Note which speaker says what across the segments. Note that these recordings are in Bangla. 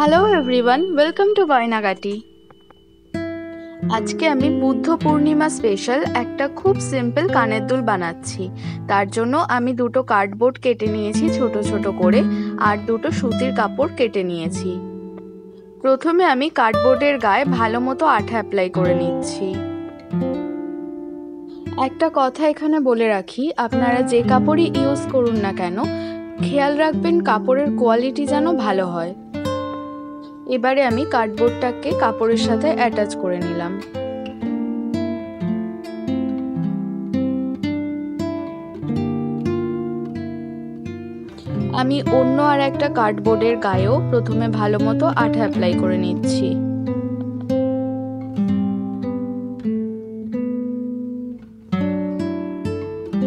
Speaker 1: Hello everyone, welcome to Goynagati. আজকে আমি বুদ্ধ পূর্ণিমা স্পেশাল একটা খুব সিম্পল কানের দুল বানাচ্ছি। তার জন্য আমি দুটো কার্ডবোর্ড কেটে নিয়েছি ছোট ছোট করে, আর দুটো সুতির কাপড় কেটে নিয়েছি। প্রথমে আমি কার্ডবোর্ডের গায়ে ভালো মতো আঠা অ্যাপ্লাই করে নিচ্ছি। একটা কথা এখানে বলে রাখি, আপনারা যে কাপড়ই ইউজ করুন না কেন, খেয়াল রাখবেন কাপড়ের কোয়ালিটি যেন ভালো হয়। এবারে আমি কার্ডবোর্ডটাকে কাপড়ের সাথে অ্যাটাচ করে নিলাম। আমি অন্য আর একটা কার্ডবোর্ডের গায়েও প্রথমে ভালো মতো আঠা অ্যাপ্লাই করে নিচ্ছি।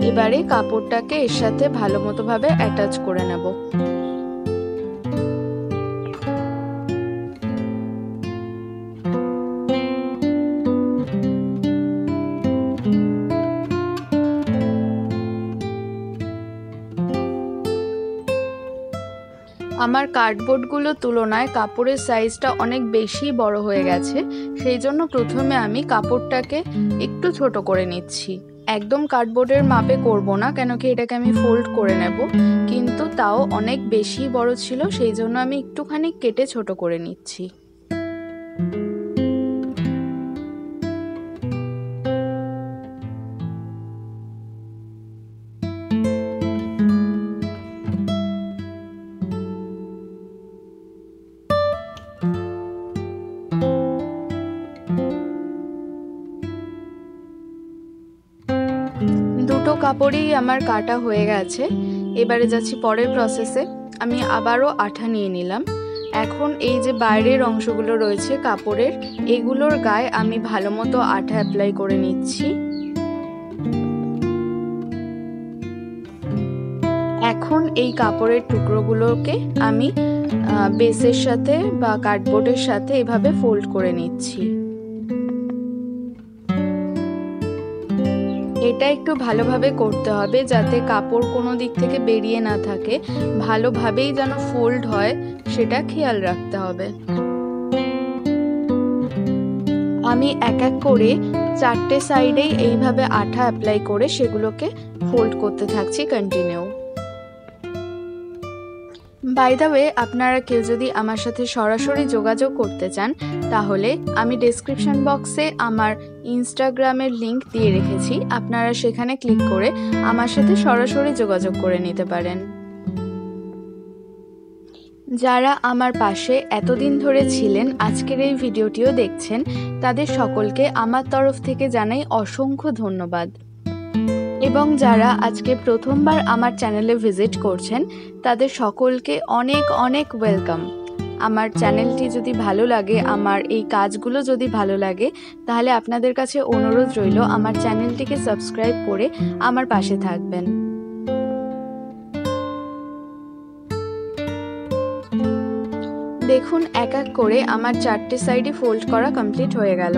Speaker 1: এবারে কাপড়টাকে এর সাথে ভালো মতো ভাবে অ্যাটাচ করে নেব। আমার কার্ডবোর্ডগুলোর তুলনায় কাপড়ের সাইজটা অনেক বেশি বড় হয়ে গেছে, সেই জন্য প্রথমে আমি কাপড়টাকে একটু ছোট করে নিচ্ছি। একদম কার্ডবোর্ডের মাপে করব না, কেন কি এটাকে আমি ফোল্ড করে নেব, কিন্তু তাও অনেক বেশি বড় ছিল, সেই জন্য আমি একটুখানি কেটে ছোট করে নিচ্ছি। দুটো কাপড়ই আমার কাটা হয়ে গেছে। এবারে যাচ্ছি পরের প্রসেসে। আমি আবারও আঠা নিয়ে নিলাম। এখন এই যে বাইরের অংশগুলো রয়েছে কাপড়ের, এগুলোর গায়ে আমি ভালো মতো আঠা অ্যাপ্লাই করে নিচ্ছি। এখন এই কাপড়ের টুকরোগুলোকে আমি বেসের সাথে বা কার্ডবোর্ডের সাথে এভাবে ফোল্ড করে নিচ্ছি। এটা একটু ভালোভাবে করতে হবে, যাতে কাপড় কোনো দিক থেকে বেরিয়ে না থাকে, ভালোভাবেই যেন ফোল্ড হয় সেটা খেয়াল রাখতে হবে। আমি এক এক করে চারটে সাইডেই এইভাবে আঠা অ্যাপ্লাই করে সেগুলোকে ফোল্ড করতে থাকছি কন্টিনিউ। বাই দ্য ওয়ে, আপনারা কেউ যদি আমার সাথে সরাসরি যোগাযোগ করতে চান, তাহলে আমি ডেসক্রিপশন বক্সে আমার ইনস্টাগ্রামের লিংক দিয়ে রেখেছি, আপনারা সেখানে ক্লিক করে আমার সাথে সরাসরি যোগাযোগ করে নিতে পারেন। যারা আমার পাশে এতদিন ধরে ছিলেন, আজকের এই ভিডিওটিও দেখছেন, তাদের সকলকে আমার তরফ থেকে জানাই অসংখ্য ধন্যবাদ। এবং যারা আজকে প্রথমবার আমার চ্যানেলে ভিজিট করছেন, তাদের সকলকে অনেক অনেক ওয়েলকাম। আমার চ্যানেলটি যদি ভালো লাগে, আমার এই কাজগুলো যদি ভালো লাগে, তাহলে আপনাদের কাছে অনুরোধ রইল আমার চ্যানেলটিকে সাবস্ক্রাইব করে আমার পাশে থাকবেন। দেখুন, এক এক করে আমার চারটে সাইডে ফোল্ড করা কমপ্লিট হয়ে গেল।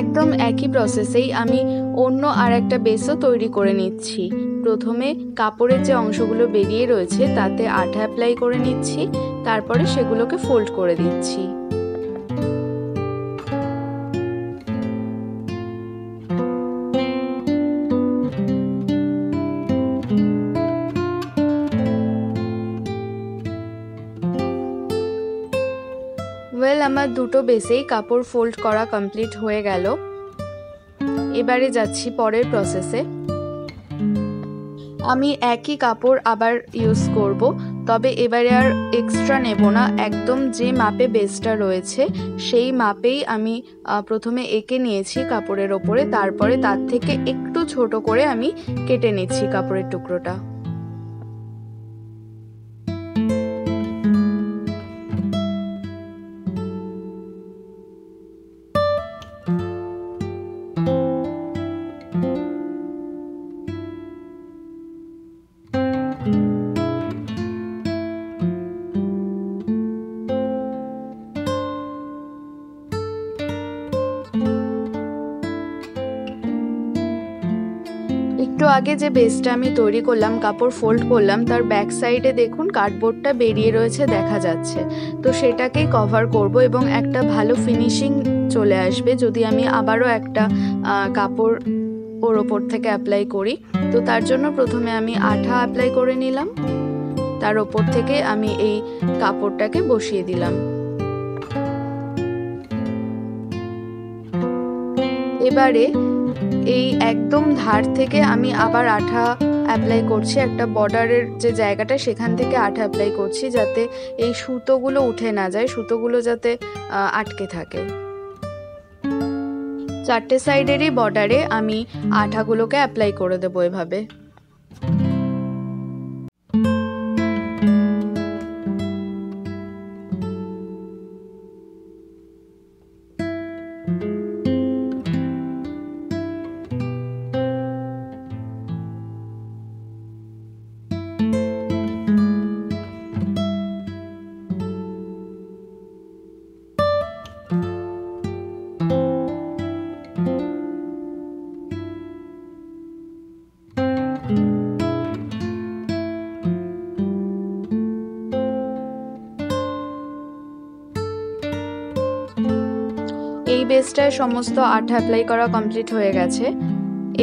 Speaker 1: একদম একই প্রসেসেই আমি অন্য আর একটা বেসও তৈরি করে নিচ্ছি। প্রথমে কাপড়ের যে অংশগুলো বেরিয়ে রয়েছে তাতে আঠা অ্যাপ্লাই করে নিচ্ছি, তারপরে সেগুলোকে ফোল্ড করে দিচ্ছি। আমার দুটো বেসেই কাপড় ফোল্ড করা কমপ্লিট হয়ে গেল। এবারে যাচ্ছি পরের প্রসেসে। আমি একই কাপড় আবার ইউজ করব, তবে এবারে আর এক্সট্রা নেব না। একদম যে মাপে বেসটা রয়েছে সেই মাপেই আমি প্রথমে এঁকে নিয়েছি কাপড়ের ওপরে, তারপরে তার থেকে একটু ছোট করে আমি কেটে নিচ্ছি কাপড়ের টুকরোটা। একটু আগে যে বেসটা আমি তৈরি করলাম, কাপড় ফোল্ড করলাম, তার ব্যাক সাইডে দেখুন কার্ডবোর্ডটা বেরিয়ে রয়েছে, দেখা যাচ্ছে। তো সেটাকেই কভার করব এবং একটা ভালো ফিনিশিং চলে আসবে যদি আমি আবারও একটা কাপড় ওর ওপর থেকে অ্যাপ্লাই করি। তো তার জন্য প্রথমে আমি আঠা অ্যাপ্লাই করে নিলাম, তার ওপর থেকে আমি এই কাপড়টাকে বসিয়ে দিলাম। এবারে এই একদম ধার থেকে আমি আবার আঠা অ্যাপ্লাই করছি, একটা বর্ডারের যে জায়গাটা সেখান থেকে আঠা অ্যাপ্লাই করছি যাতে এই সুতোগুলো উঠে না যায়, সুতোগুলো যাতে আটকে থাকে। চারটে সাইডেরই বর্ডারে আমি আঠাগুলোকে অ্যাপ্লাই করে দেবো এভাবে। এই বেসটায় সমস্ত আঠা অ্যাপ্লাই করা কমপ্লিট হয়ে গেছে।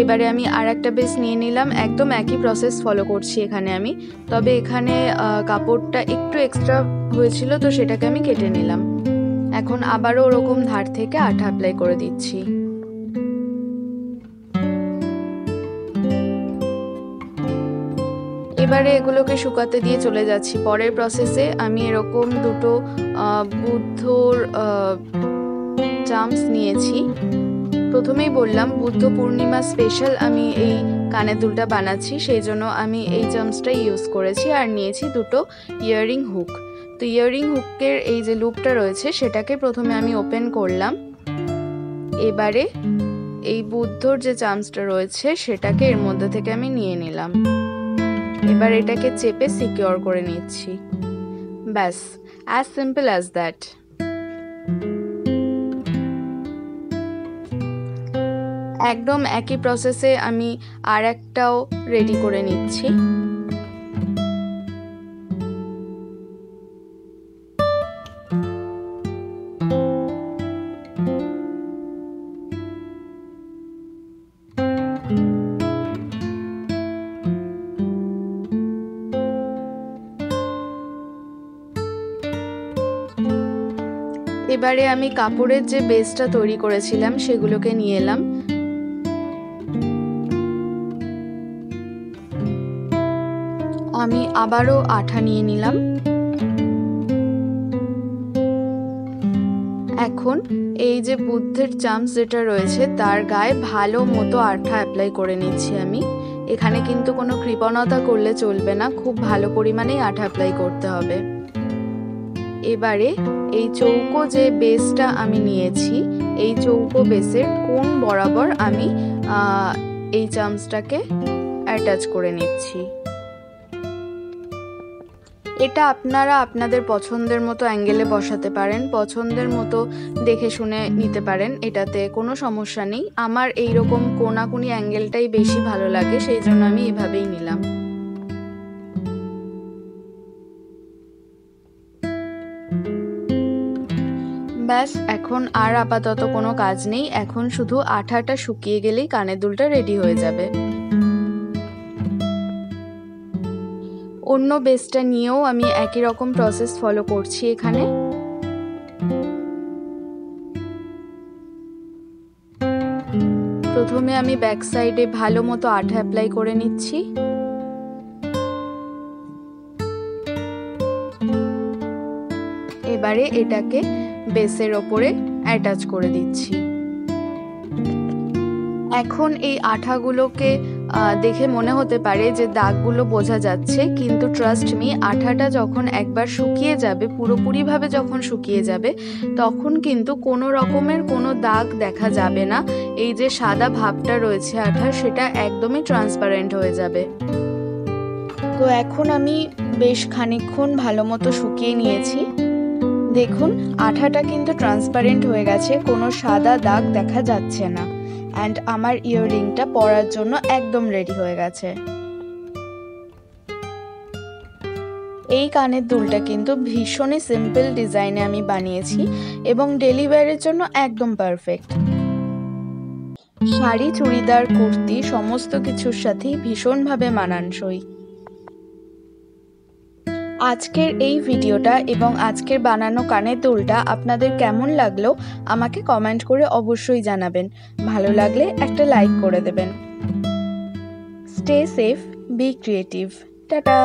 Speaker 1: এবারে আমি আর একটা বেস নিয়ে নিলাম, একদম একই প্রসেস ফলো করছি এখানে আমি, তবে এখানে কাপড়টা একটু এক্সট্রা হয়েছিল তো সেটাকে আমি কেটে নিলাম। এখন আবারও ওরকম ধার থেকে আঠা অ্যাপ্লাই করে দিচ্ছি। এবারে এগুলোকে শুকাতে দিয়ে চলে যাচ্ছি। পরের প্রসেসে আমি এরকম দুটো বুদ্ধর চামস নিয়েছি। প্রথমেই বললাম বুদ্ধ পূর্ণিমা স্পেশাল আমি এই কানের দুলটা বানাচ্ছি, সেই জন্য আমি এই চামসটা ইউজ করেছি। আর নিয়েছি দুটো ইয়াররিং হুক। তো ইয়াররিং হুকের এই যে লুপটা রয়েছে সেটাকে প্রথমে আমি ওপেন করলাম। এবারে এই বুদ্ধর যে চামসটা রয়েছে সেটাকে এর মধ্যে থেকে আমি নিয়ে নিলাম। এবার এটাকে চেপে সিকিউর করে নিচ্ছি। ব্যাস, অ্যাজ সিম্পল অ্যাজ দ্যাট। একদম একই প্রসেসে আমি আর একটাও রেডি করে নিচ্ছি। এবারে আমি কাপড়ের যে বেসটা তৈরি করেছিলাম সেগুলোকে নিয়ে এলাম। আমি আবারও আঠা নিয়ে নিলাম। এখন এই যে বুদ্ধের চামস যেটা রয়েছে তার গায়ে ভালো মতো আঠা অ্যাপ্লাই করে নিচ্ছি আমি। এখানে কিন্তু কোনো কৃপণতা করলে চলবে না, খুব ভালো পরিমাণেই আঠা অ্যাপ্লাই করতে হবে। এবারে এই চৌকো যে বেসটা আমি নিয়েছি, এই চৌকো বেসের কোণ বরাবর আমি এই চামচটাকে অ্যাটাচ করে নিচ্ছি। এটা আপনারা আপনাদের পছন্দের মতো অ্যাঙ্গেলে বসাতে পারেন, পছন্দের মতো দেখে শুনে নিতে পারেন, এটাতে কোনো সমস্যা নেই। আমার এইরকম কোনাকুনি অ্যাঙ্গেলটাই বেশি ভালো লাগে, সেই জন্য আমি এভাবেই নিলাম। ব্যাস, এখন আর আপাতত কোনো কাজ নেই, এখন শুধু আঠাটা শুকিয়ে গেলেই কানের দুলটা রেডি হয়ে যাবে। অন্য বেসটা নিয়েও আমি একই রকম প্রসেস ফলো করছি এখানে। প্রথমে আমি ব্যাক সাইডে ভালো মতো আঠা অ্যাপ্লাই করে নিচ্ছি। এবারে এটাকে বেসের ওপরে অ্যাটাচ করে দিচ্ছি। এখন এই আঠাগুলোকে দেখে মনে হতে পারে যে দাগগুলো বোঝা যাচ্ছে, কিন্তু ট্রাস্ট মি, আঠাটা যখন একবার শুকিয়ে যাবে, পুরোপুরিভাবে যখন শুকিয়ে যাবে, তখন কিন্তু কোনো রকমের কোনো দাগ দেখা যাবে না। এই যে সাদা ভাবটা রয়েছে আঠার, সেটা একদমই ট্রান্সপারেন্ট হয়ে যাবে। তো এখন আমি বেশ খানিকক্ষণ ভালো মতো শুকিয়ে নিয়েছি। দেখুন আঠাটা কিন্তু ট্রান্সপারেন্ট হয়ে গেছে, কোনো সাদা দাগ দেখা যাচ্ছে না। অ্যান্ড আমার ইয়াররিংটা পরার জন্য একদম রেডি হয়ে গেছে। এই কানের দুলটা কিন্তু ভীষণই সিম্পল ডিজাইনে আমি বানিয়েছি এবং ডেলি ওয়্যারের জন্য একদম পারফেক্ট। শাড়ি, চুড়িদার, কুর্তি সমস্ত কিছুর সাথেই ভীষণভাবে মানানসই। আজকের এই ভিডিওটা এবং আজকের বানানো কানের দুলটা আপনাদের কেমন লাগলো আমাকে কমেন্ট করে অবশ্যই জানাবেন। ভালো লাগলে একটা লাইক করে দেবেন। Stay safe, be creative. Tata.